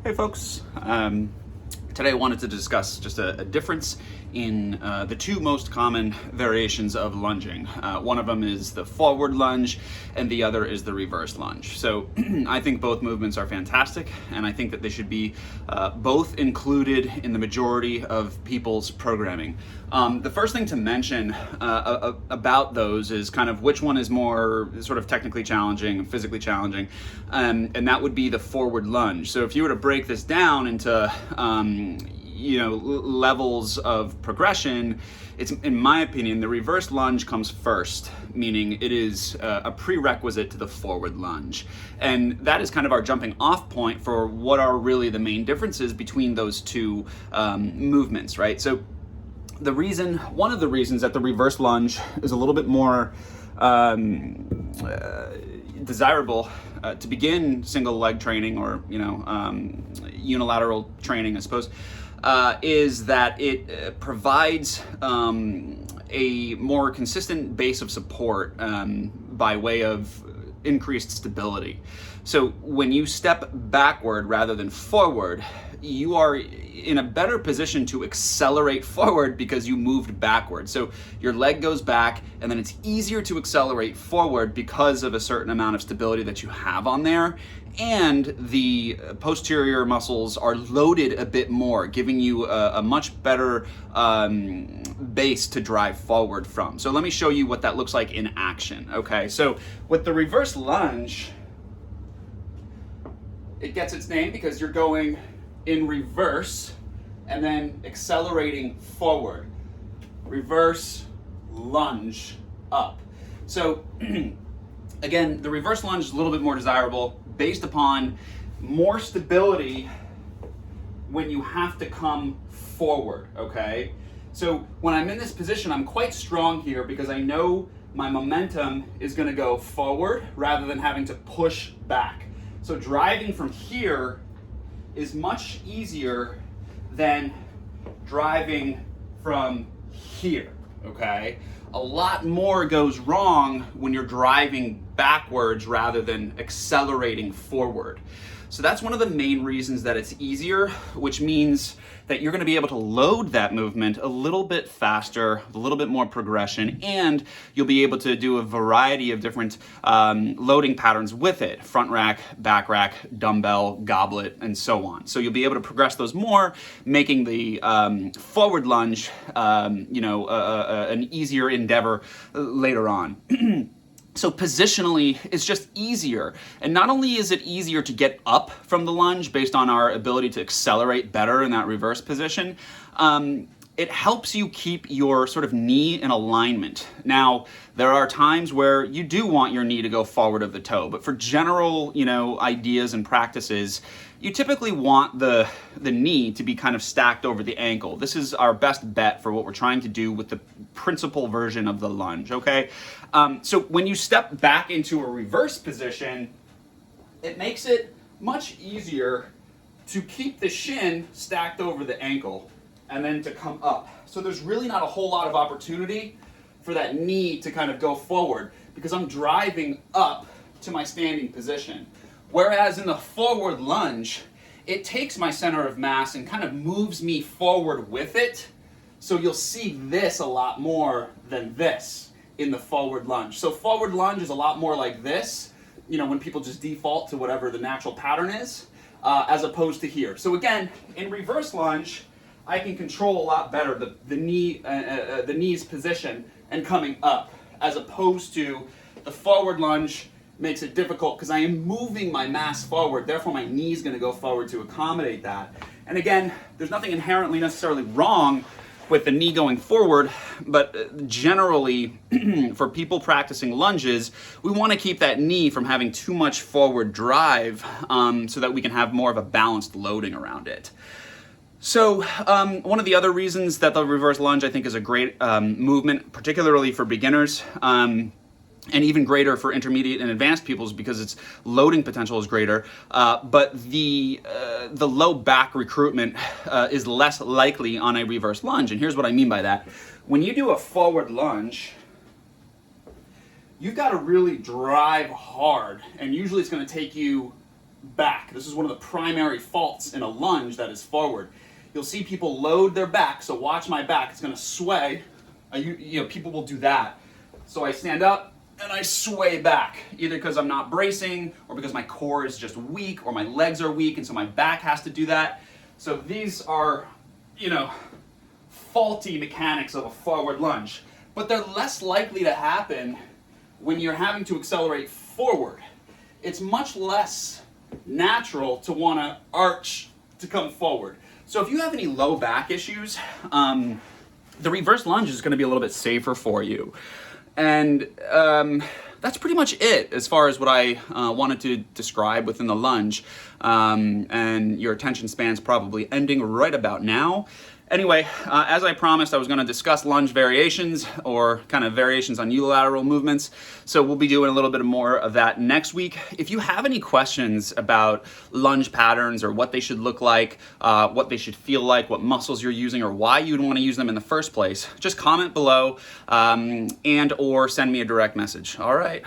Hey folks, today I wanted to discuss just a difference in the two most common variations of lunging. One of them is the forward lunge and the other is the reverse lunge. So I think both movements are fantastic, and I think that they should be both included in the majority of people's programming. The first thing to mention about those is kind of which one is more sort of technically challenging and physically challenging, and that would be the forward lunge. So if you were to break this down into levels of progression, it's, in my opinion, the reverse lunge comes first, meaning it is a prerequisite to the forward lunge. And that is kind of our jumping off point for what are really the main differences between those two movements, right? So one of the reasons that the reverse lunge is a little bit more desirable to begin single leg training or unilateral training, I suppose, is that it provides a more consistent base of support by way of increased stability. So when you step backward rather than forward, you are in a better position to accelerate forward because you moved backward. So your leg goes back, and then it's easier to accelerate forward because of a certain amount of stability that you have on there. And the posterior muscles are loaded a bit more, giving you a much better base to drive forward from. So let me show you what that looks like in action. Okay, so with the reverse lunge, it gets its name because you're going in reverse and then accelerating forward. Reverse lunge up. So again, the reverse lunge is a little bit more desirable based upon more stability when you have to come forward, okay? So when I'm in this position, I'm quite strong here because I know my momentum is gonna go forward rather than having to push back. So driving from here is much easier than driving from here, okay? A lot more goes wrong when you're driving backwards rather than accelerating forward. So that's one of the main reasons that it's easier, which means that you're going to be able to load that movement a little bit faster, a little bit more progression, and you'll be able to do a variety of different loading patterns with it: front rack, back rack, dumbbell, goblet, and so on. So you'll be able to progress those more, making the forward lunge an easier endeavor later on. So positionally, it's just easier. And not only is it easier to get up from the lunge based on our ability to accelerate better in that reverse position, it helps you keep your sort of knee in alignment. Now, there are times where you do want your knee to go forward of the toe, but for general, ideas and practices, you typically want the knee to be kind of stacked over the ankle. This is our best bet for what we're trying to do with the principal version of the lunge, okay? So when you step back into a reverse position, it makes it much easier to keep the shin stacked over the ankle and then to come up. So there's really not a whole lot of opportunity for that knee to kind of go forward because I'm driving up to my standing position. Whereas in the forward lunge, it takes my center of mass and kind of moves me forward with it. So you'll see this a lot more than this in the forward lunge. So forward lunge is a lot more like this, when people just default to whatever the natural pattern is, as opposed to here. So again, in reverse lunge, I can control a lot better the knee's position and coming up, as opposed to the forward lunge makes it difficult because I am moving my mass forward, therefore my knee is going to go forward to accommodate that. And again, there's nothing inherently necessarily wrong with the knee going forward, but generally for people practicing lunges, we want to keep that knee from having too much forward drive so that we can have more of a balanced loading around it. So one of the other reasons that the reverse lunge I think is a great movement, particularly for beginners, and even greater for intermediate and advanced peoples because its loading potential is greater, but the low back recruitment is less likely on a reverse lunge. And here's what I mean by that. When you do a forward lunge, you've got to really drive hard, and usually it's going to take you back. This is one of the primary faults in a lunge that is forward. You'll see people load their back, so watch my back. It's going to sway. People will do that. So I stand up and I sway back, either because I'm not bracing or because my core is just weak or my legs are weak, and so my back has to do that. So these are, faulty mechanics of a forward lunge, but they're less likely to happen when you're having to accelerate forward. It's much less natural to want to arch to come forward. So if you have any low back issues, the reverse lunge is going to be a little bit safer for you. And that's pretty much it as far as what I wanted to describe within the lunge. And your attention span's probably ending right about now. Anyway, as I promised, I was going to discuss lunge variations, or kind of variations on unilateral movements. So we'll be doing a little bit more of that next week. If you have any questions about lunge patterns, or what they should look like, what they should feel like, what muscles you're using, or why you'd want to use them in the first place, just comment below and or send me a direct message. All right.